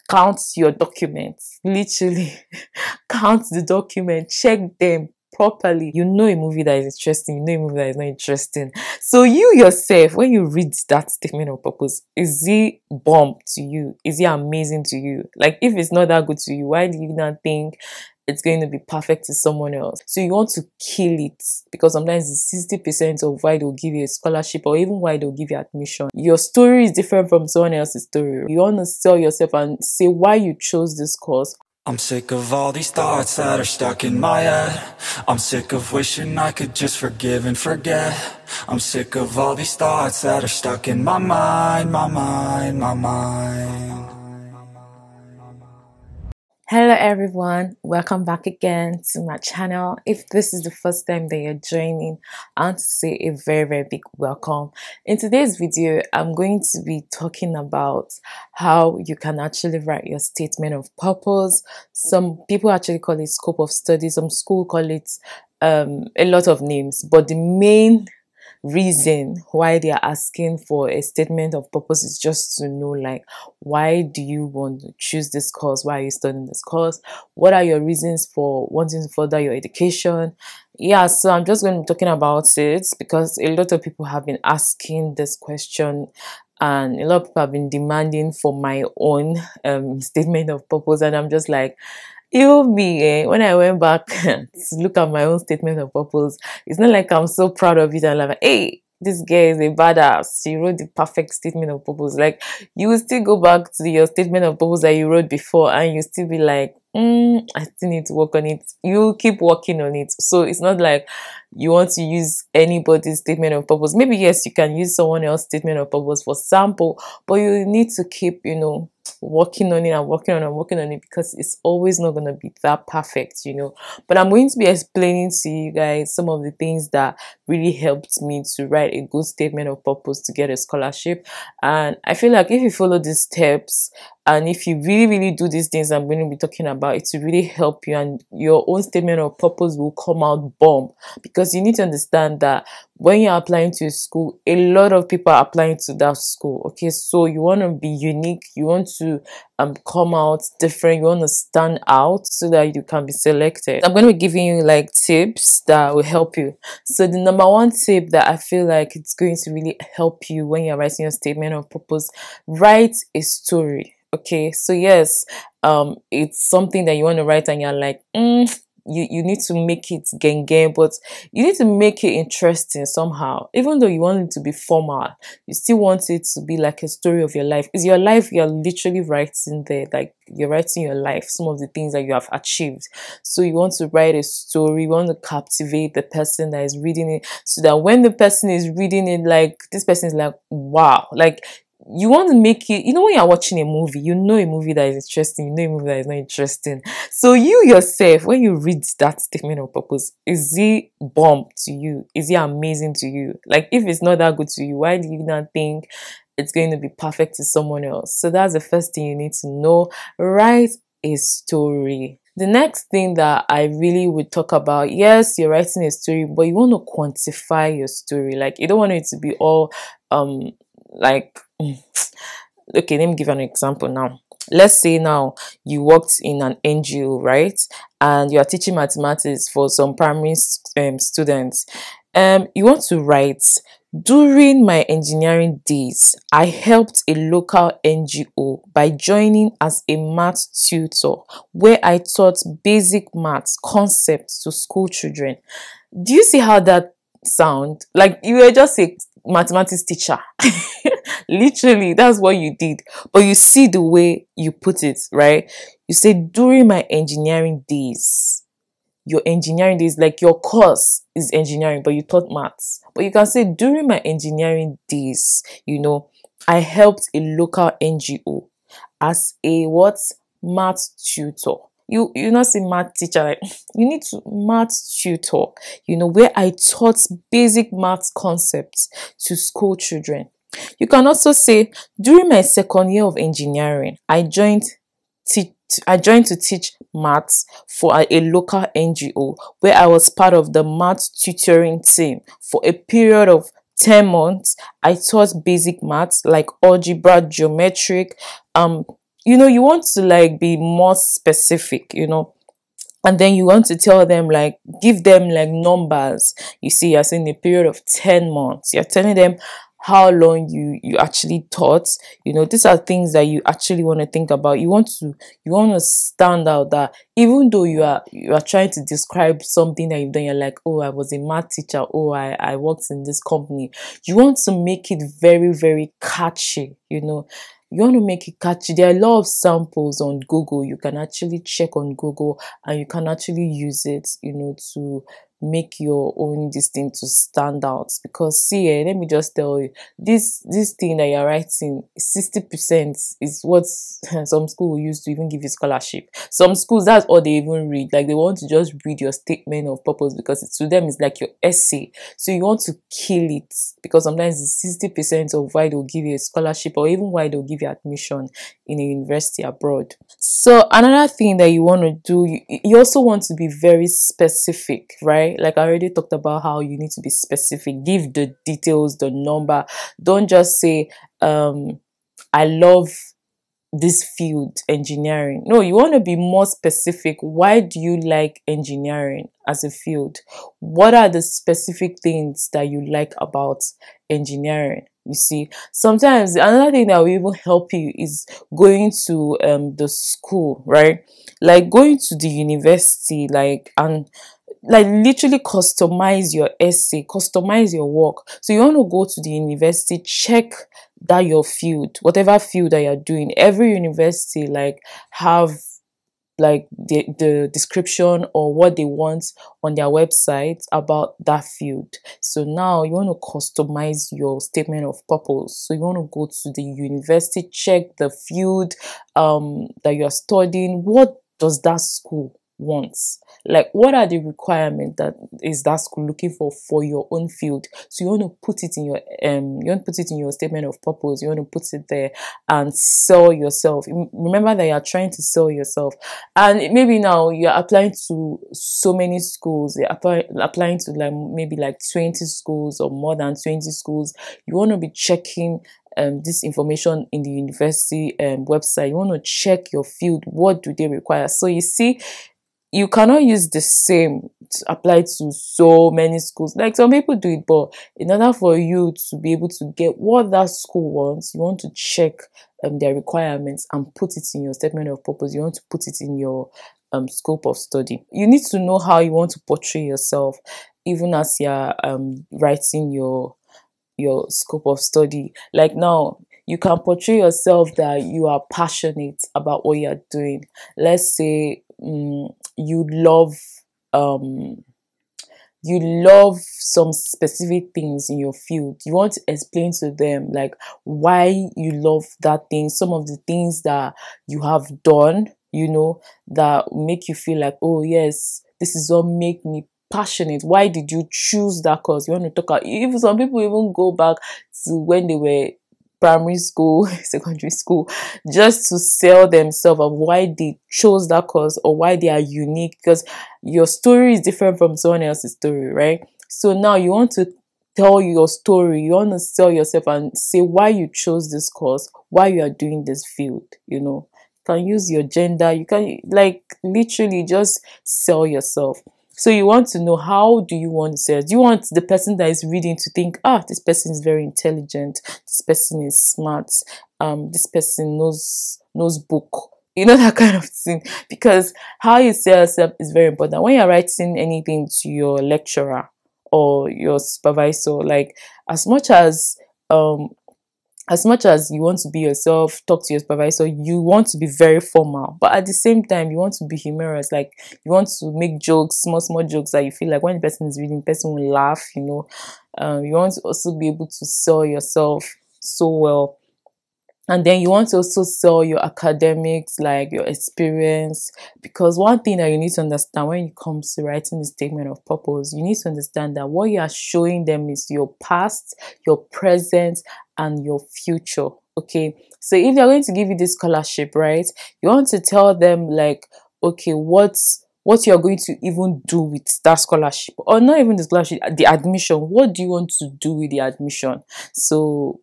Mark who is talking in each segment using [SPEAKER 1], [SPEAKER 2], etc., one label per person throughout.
[SPEAKER 1] count your documents, literally count the document, check them properly. You know a movie that is interesting, you know a movie that is not interesting. So you yourself, when you read that statement of purpose, is it bomb to you? Is it amazing to you? Like, if it's not that good to you, why do you not think it's going to be perfect to someone else? So you want to kill it, because sometimes it's 60% of why they'll give you a scholarship or even why they'll give you admission. Your story is different from someone else's story. You want to sell yourself and say why you chose this course.
[SPEAKER 2] I'm sick of all these thoughts that are stuck in my head. I'm sick of wishing I could just forgive and forget. I'm sick of all these thoughts that are stuck in my mind, my mind, my mind.
[SPEAKER 1] Hello everyone, welcome back again to my channel. If this is the first time that you're joining, I want to say a very big welcome. In today's video, I'm going to be talking about how you can actually write your statement of purpose. Some people actually call it scope of study, some school call it a lot of names, but the main reason why they are asking for a statement of purpose is just to know, like, why do you want to choose this course? Why are you studying this course? What are your reasons for wanting to further your education? Yeah, so I'm just going to be talking about it because a lot of people have been asking this question and a lot of people have been demanding for my own statement of purpose, and I'm just like, when I went back to look at my own statement of purpose, it's not like I'm so proud of it and I'm like, hey, this girl is a badass, she wrote the perfect statement of purpose. Like, you will still go back to your statement of purpose that you wrote before and you still be like, I still need to work on it. You keep working on it. So it's not like you want to use anybody's statement of purpose. Maybe yes, you can use someone else's statement of purpose for sample, but you need to keep, working on it and working on it, because it's always not going to be that perfect, But I'm going to be explaining to you guys some of the things that really helped me to write a good statement of purpose to get a scholarship. And I feel like if you follow these steps and if you really do these things I'm going to be talking about, it will really help you and your own statement of purpose will come out bomb. Because you need to understand that when you're applying to a school, a lot of people are applying to that school. Okay, so you want to be unique, you want to come out different, you want to stand out so that you can be selected. I'm going to be giving you like tips that will help you. So the number one tip that I feel like it's going to really help you when you're writing your statement of purpose: write a story. Okay, so yes, it's something that you want to write and you're like, you need to make it gang, but you need to make it interesting somehow. Even though you want it to be formal, you still want it to be like a story of your life. It's your life you're literally writing there, like you're writing your life, some of the things that you have achieved. So you want to write a story, you want to captivate the person that is reading it, so that when the person is reading it, like, this person is like, wow, like, you want to make it, when you're watching a movie, you know a movie that is interesting, you know a movie that is not interesting. So you yourself, when you read that statement of purpose, is it bomb to you? Is it amazing to you? Like, if it's not that good to you, why do you not think it's going to be perfect to someone else? So that's the first thing you need to know. Write a story. The next thing that I really would talk about, yes, you're writing a story, but you want to quantify your story. Like, you don't want it to be all like, okay, let me give an example now. Let's say now you worked in an NGO, right? And you are teaching mathematics for some primary students. You want to write, during my engineering days, I helped a local NGO by joining as a math tutor, where I taught basic maths concepts to school children. Do you see how that sound? Like, you were just a mathematics teacher. Literally, that's what you did. But you see the way you put it, right? You say, during my engineering days. Your engineering days, like your course is engineering, but you taught maths. But you can say, during my engineering days, I helped a local NGO as a math tutor. You not say math teacher, like, you need to math tutor, where I taught basic math concepts to school children. You can also say, during my second year of engineering, I joined to teach maths for a local NGO, where I was part of the math tutoring team for a period of 10 months. I taught basic maths like algebra, geometric, you want to like be more specific, and then you want to tell them, like, give them like numbers. You see, you're saying a period of 10 months, you're telling them how long you actually taught. These are things that you actually want to think about. You want to stand out, that even though you are trying to describe something that you've done, you're like, oh, I was a math teacher, oh, I worked in this company. You want to make it very, very catchy. You want to make it catchy. There are a lot of samples on Google. You can actually check on Google, and you can actually use it, to make your own this thing to stand out. Because see, let me just tell you, this thing that you're writing, 60% is what some school will use to even give you scholarship. Some schools, that's all they even read. Like, they want to just read your statement of purpose, because to them it's like your essay. So you want to kill it, because sometimes it's 60% of why they'll give you a scholarship, or even why they'll give you admission in a university abroad. So another thing that you want to do, you also want to be very specific, right? Like, I already talked about how you need to be specific. Give the details, the number. Don't just say, I love this field, engineering. No, you want to be more specific. Why do you like engineering as a field? What are the specific things that you like about engineering? You see, sometimes another thing that will even help you is going to the school, right? Like, going to the university, like, and like literally customize your essay, customize your work. So you want to go to the university, check that your field, whatever field that you're doing, every university like have like the description or what they want on their website about that field. So now you want to customize your statement of purpose. So you want to go to the university, check the field that you're studying. What does that school wants? Like, what are the requirements that is that school looking for your own field? So you want to put it in your statement of purpose. You want to put it there and sell yourself. Remember that you're trying to sell yourself. And maybe now you're applying to so many schools. You're applying to like maybe like 20 schools or more than 20 schools. You want to be checking this information in the university website. You want to check your field. What do they require? So you see, you cannot use the same to apply to so many schools. Like, some people do it, but in order for you to be able to get what that school wants, you want to check their requirements and put it in your statement of purpose. You want to put it in your scope of study. You need to know how you want to portray yourself, even as you're writing your scope of study. Like, now you can portray yourself that you are passionate about what you're doing. Let's say you love um some specific things in your field. You want to explain to them like why you love that thing, some of the things that you have done, that make you feel like, oh yes, this is what make me passionate. Why did you choose that course? You want to talk about, even some people even go back to when they were primary school, secondary school, just to sell themselves of why they chose that course or why they are unique, because your story is different from someone else's story, right? So now you want to tell your story, you want to sell yourself and say why you chose this course, why you are doing this field. You can use your gender, you can like literally just sell yourself. So you want to know, how do you want to say it? Do you want the person that is reading to think, this person is very intelligent, this person is smart, this person knows book, that kind of thing? Because how you say yourself is very important. When you're writing anything to your lecturer or your supervisor, like, as much as you want to be yourself, talk to your supervisor, you want to be very formal, but at the same time you want to be humorous. Like, you want to make jokes, small jokes that you feel like when the person is reading, the person will laugh. You want to also be able to sell yourself so well. And then you want to also sell your academics, like your experience. Because one thing that you need to understand when it comes to writing the statement of purpose, you need to understand that what you are showing them is your past, your present, and your future. Okay. So if they're going to give you this scholarship, right, you want to tell them like, okay, what you're going to even do with that scholarship, or not even the scholarship, the admission. What do you want to do with the admission? So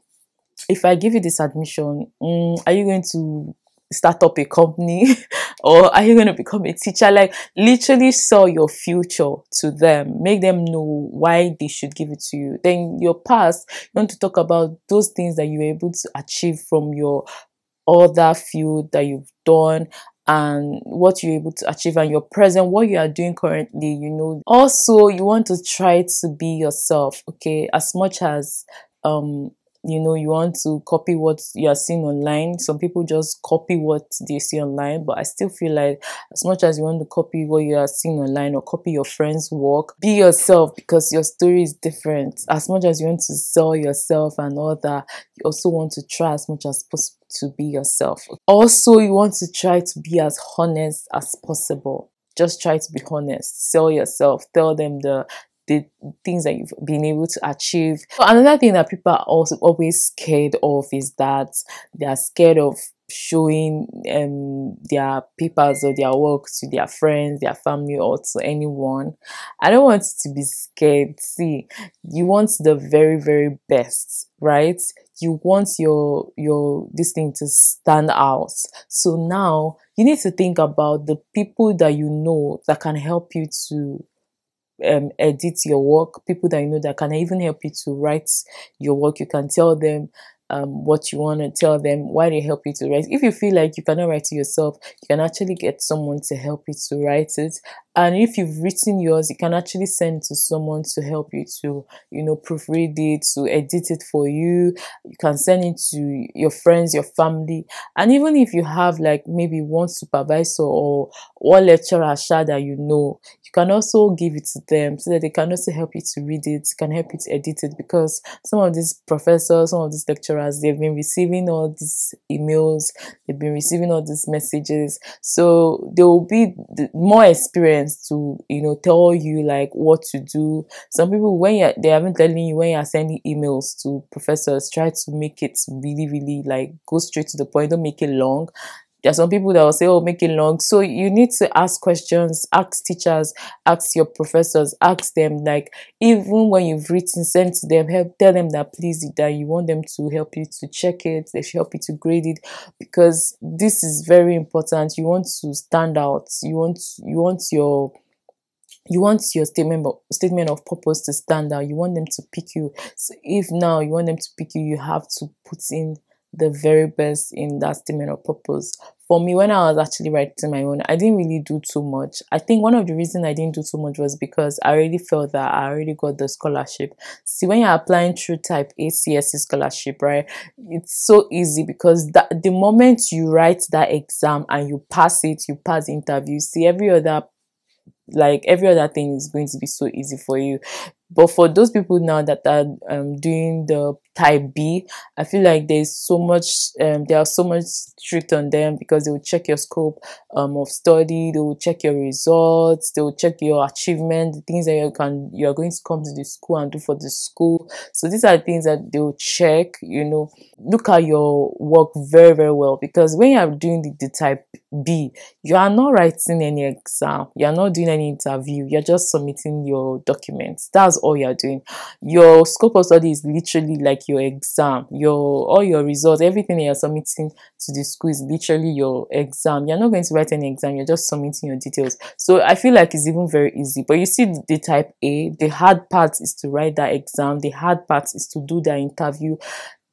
[SPEAKER 1] if I give you this admission, are you going to start up a company or are you going to become a teacher? Like literally sell your future to them, make them know why they should give it to you. Then your past, you want to talk about those things that you were able to achieve from your other field that you've done, and what you're able to achieve, and your present, what you are doing currently. Also you want to try to be yourself, okay, as much as um you want to copy what you are seeing online. Some people just copy what they see online, but I still feel like as much as you want to copy what you are seeing online or copy your friends' work, be yourself, because your story is different. As much as you want to sell yourself and all that, you also want to try as much as possible to be yourself. Also, you want to try to be as honest as possible. Just try to be honest. Sell yourself. Tell them the things that you've been able to achieve. So another thing that people are also always scared of is that they are scared of showing their papers or their work to their friends, their family, or to anyone. I don't want you to be scared. See, you want the very, very best, right? You want your this thing to stand out. So now you need to think about the people that you know that can help you to edit your work, people that you know that can even help you to write your work. You can tell them what you want to tell them, why they help you to write. If you feel like you cannot write it yourself, you can actually get someone to help you to write it. And if you've written yours, you can actually send to someone to help you to, proofread it, to edit it for you. You can send it to your friends, your family. And even if you have like maybe one supervisor or one lecturer that you can also give it to them so that they can also help you to read it, can help you to edit it, because some of these professors, some of these lecturers, they've been receiving all these emails, they've been receiving all these messages, so they will be more experienced to tell you like what to do. Some people, they haven't telling you, when you're sending emails to professors, try to make it really, really like go straight to the point, don't make it long. There are some people that will say, oh, make it long. So you need to ask questions, ask teachers, ask your professors, ask them, like, even when you've written, send to them, tell them that please, that you want them to help you to check it, they should help you to grade it, because this is very important. You want to stand out. You want your statement of purpose to stand out. You want them to pick you. So if now you want them to pick you, you have to put in the very best in that statement of purpose. For me, when I was actually writing my own, I didn't really do too much. I think one of the reasons I didn't do too much was because I already felt that I already got the scholarship. See, when you're applying through type A CSC scholarship, right, it's so easy, because the moment you write that exam and you pass it, you pass the interview, see, every other thing is going to be so easy for you. But for those people now that are doing the type B, I feel like there's so much they are so much strict on them, because they will check your scope of study, they will check your results, they will check your achievement, the things that you are going to come to the school and do for the school. So these are things that they will check. Look at your work very, very well, because when you are doing the type B, you are not writing any exam, you are not doing any interview, you're just submitting your documents. That's all you're doing. Your scope of study is literally like your exam. All your results, everything that you're submitting to the school is literally your exam. You're not going to write any exam, you're just submitting your details. So I feel like it's even very easy. But you see, the type A, the hard part is to write that exam, the hard part is to do that interview.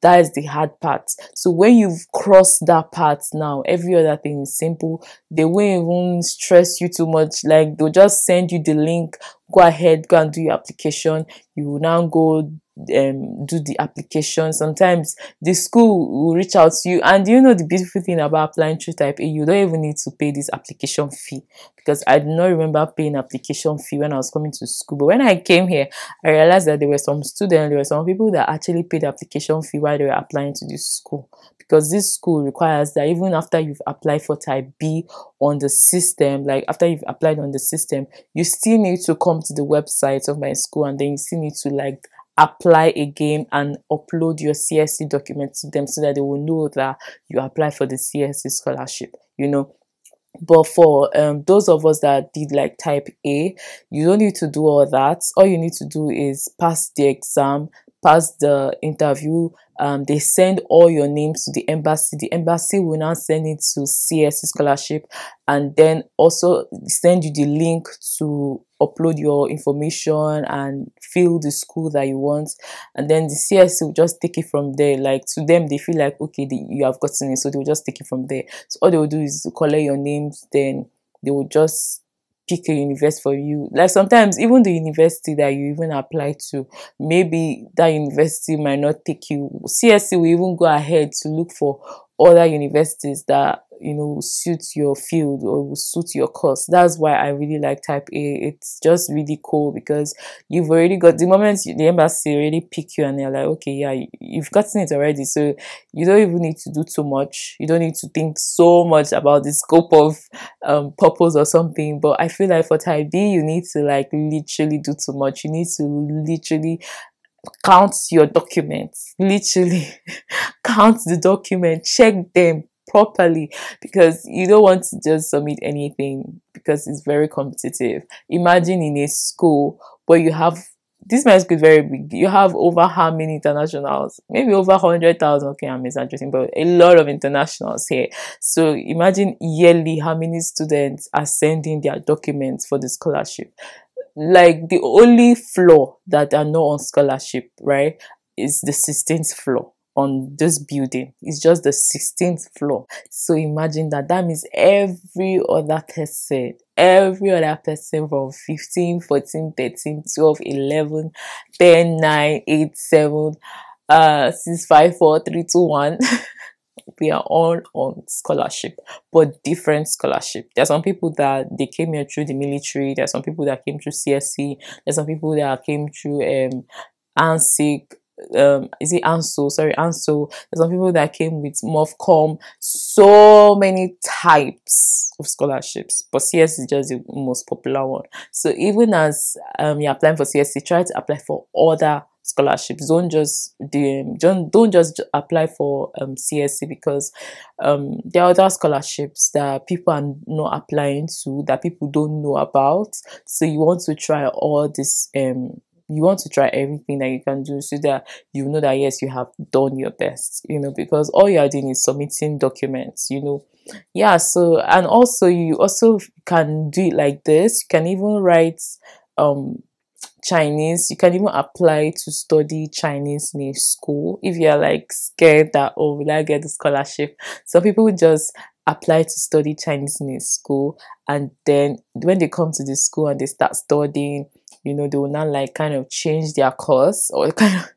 [SPEAKER 1] That is the hard part. So when you've crossed that part, now every other thing is simple. They won't even stress you too much. Like, they'll just send you the link. Go ahead, go and do your application. You will now go do the application. Sometimes the school will reach out to you, and the beautiful thing about applying through type A, you don't even need to pay this application fee, because I do not remember paying application fee when I was coming to school. But when I came here, I realized that there were some people that actually paid the application fee while they were applying to this school, because this school requires that even after you've applied for type B on the system, like after you've applied on the system, you still need to come to the website of my school, and then you still need to like apply again and upload your CSC documents to them, so that they will know that you apply for the CSC scholarship. But for those of us that did like type A, you don't need to do all that. All you need to do is pass the exam, pass the interview, they send all your names to the embassy. The embassy will now send it to CSC scholarship, and then also send you the link to upload your information and fill the school that you want, and then the CSC will just take it from there. Like, to them, they feel like, okay, you have gotten it, so they will just take it from there. So all they will do is to collect your names, then they will just pick a university for you. Like, sometimes even the university that you even apply to, maybe that university might not take you. CSC will even go ahead to look for other universities that, you know, suit your field or will suit your course. That's why I really like type A. It's just really cool because you've already got, the moment the embassy already pick you and they're like, okay, yeah, you've gotten it already, so you don't even need to do too much. You don't need to think so much about the scope of purpose or something. But I feel like for type B, you need to like literally do too much. You need to literally count your documents, literally count the document, check them properly, because you don't want to just submit anything, because it's very competitive. Imagine in a school where you have, this my school is very big, you have over how many internationals? Maybe over 100,000. Okay, I'm exaggerating, but a lot of internationals here. So imagine yearly how many students are sending their documents for the scholarship. Like, the only floor that are not on scholarship, right, is the 16th floor on this building. It's just the 16th floor. So imagine that. That means every other person from 15, 14, 13, 12, 11, 10, 9, 8, 7, 6, 5, 4, 3, 2, 1. We are all on scholarship, but different scholarship. There are some people that they came here through the military. There are some people that came through CSC. There's some people that came through ANSIC. Is it ANSO? Sorry, ANSO. There's some people that came with MOFCOM. So many types of scholarships, but CS is just the most popular one. So even as you're applying for CSC, try to apply for other scholarships. Don't just apply for CSC, because there are other scholarships that people are not applying to, that people don't know about. So you want to try all this you want to try everything that you can do, so that you know that yes, you have done your best, you know, because all you are doing is submitting documents, you know. Yeah, so, and also you also can do it like this. You can even write Chinese. You can even apply to study Chinese in a school if you're like scared that, oh, will I get the scholarship? Some people just apply to study Chinese in a school, and then when they come to the school and they start studying, you know, they will not like kind of change their course, or kind of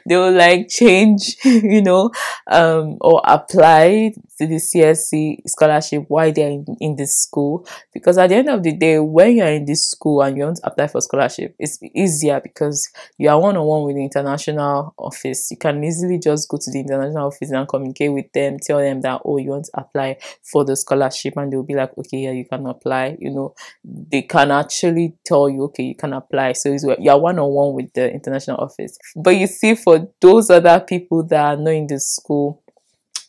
[SPEAKER 1] they will like change, you know, or apply to the CSC scholarship while they're in this school. Because at the end of the day, when you're in this school and you want to apply for scholarship, it's easier because you are one-on-one with the international office. You can easily just go to the international office and communicate with them, tell them that, oh, you want to apply for the scholarship, and they'll be like, okay, yeah, you can apply. You know, they can actually tell you, okay, you can apply. So you're one-on-one with the international office. But you see, for those other people that are not in the school,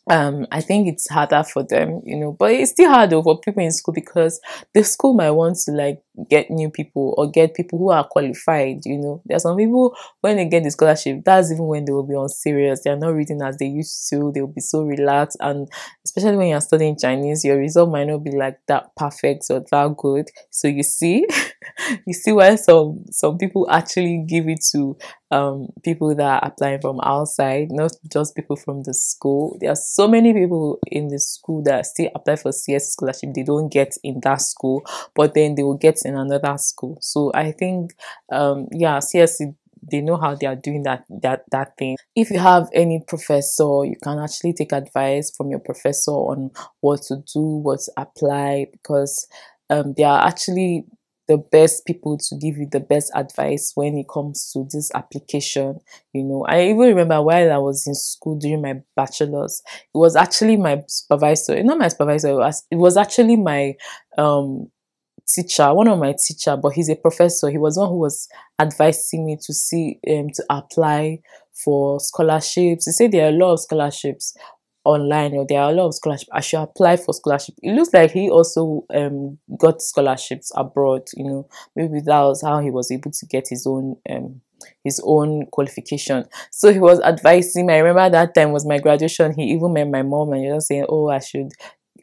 [SPEAKER 1] I think it's harder for them, you know, but it's still harder for people in school, because the school might want to like get new people or get people who are qualified, you know. There are some people, when they get the scholarship, that's even when they will be on serious. They're not reading as they used to. They'll be so relaxed, and especially when you're studying Chinese, your result might not be like that perfect or that good. So you see, you see why some people actually give it to people that are applying from outside, not just people from the school. There are so many people in the school that still apply for CS scholarship. They don't get in that school, but then they will get in another school. So I think yeah, CSC, they know how they are doing that thing. If you have any professor, you can actually take advice from your professor on what to do, what to apply, because they are actually the best people to give you the best advice when it comes to this application. You know, I even remember while I was in school during my bachelor's, it was actually my supervisor, not my supervisor, it was actually my teacher, one of my teacher, but he's a professor. He was one who was advising me to see to apply for scholarships. He said there are a lot of scholarships online, or there are a lot of scholarships. I should apply for scholarship. It looks like he also got scholarships abroad, you know. Maybe that was how he was able to get his own his own qualification. So he was advising me. I remember that time was my graduation. He even met my mom and he was saying, oh, I should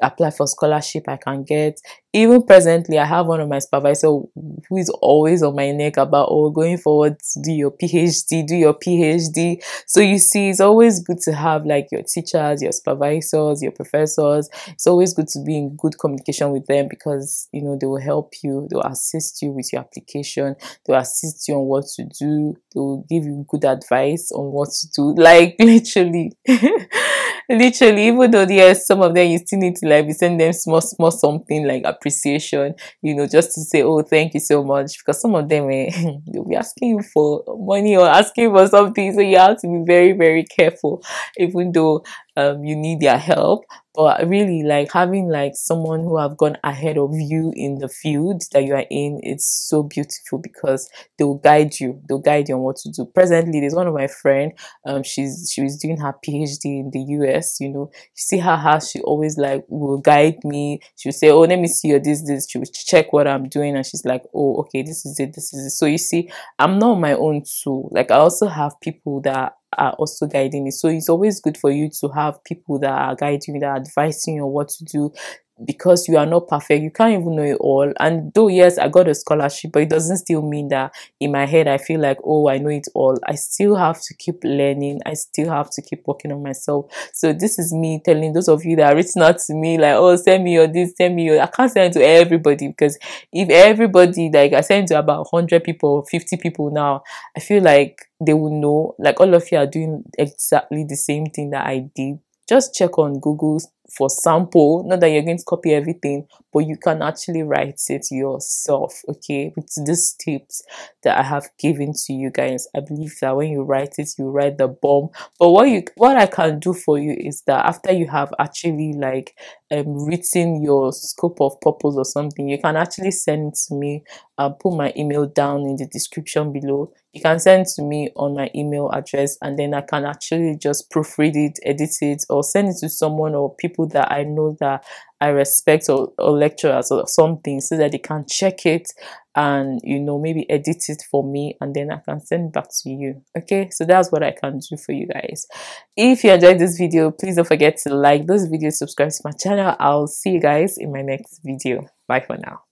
[SPEAKER 1] apply for scholarship I can get. Even presently, I have one of my supervisors who is always on my neck about, oh, going forward to do your PhD, do your PhD. So you see, it's always good to have like your teachers, your supervisors, your professors. It's always good to be in good communication with them because, you know, they will help you, they'll assist you with your application, they'll assist you on what to do, they'll give you good advice on what to do. Like literally. Literally, even though yes, some of them you still need to like be send them small something like appreciation, you know, just to say, oh, thank you so much. Because some of them they'll be asking you for money or asking for something. So you have to be very careful, even though you need their help. But really, like having like someone who have gone ahead of you in the field that you are in, it's so beautiful because they will guide you. They'll guide you on what to do. Presently, there's one of my friend. She was doing her PhD in the US. You know, you see how she always like will guide me. She will say, "Oh, let me see your this." She will check what I'm doing, and she's like, "Oh, okay, this is it. This is it." So you see, I'm not on my own too. Like I also have people that are also guiding me. So it's always good for you to have people that are guiding you, that are advising you on what to do because you are not perfect. You can't even know it all. And though, yes, I got a scholarship, but it doesn't still mean that in my head I feel like, oh, I know it all. I still have to keep learning. I still have to keep working on myself. So this is me telling those of you that are reaching out to me like, oh, send me your this, send me your... I can't send it to everybody because if everybody, like I send to about 100 people, 50 people now, I feel like they will know, like all of you are doing exactly the same thing that I did. Just check on Google for sample, not that you're going to copy everything, but you can actually write it yourself, okay, with these tips that I have given to you guys. I believe that when you write it, you write the bomb. But what I can do for you is that after you have actually like written your scope of purpose or something, you can actually send it to me. I'll put my email down in the description below. You can send to me on my email address and then I can actually just proofread it, edit it, or send it to someone or people that I know that I respect, or lecturers or something, so that they can check it and, you know, maybe edit it for me and then I can send it back to you. Okay, so that's what I can do for you guys. If you enjoyed this video, please don't forget to like this video, subscribe to my channel. I'll see you guys in my next video. Bye for now.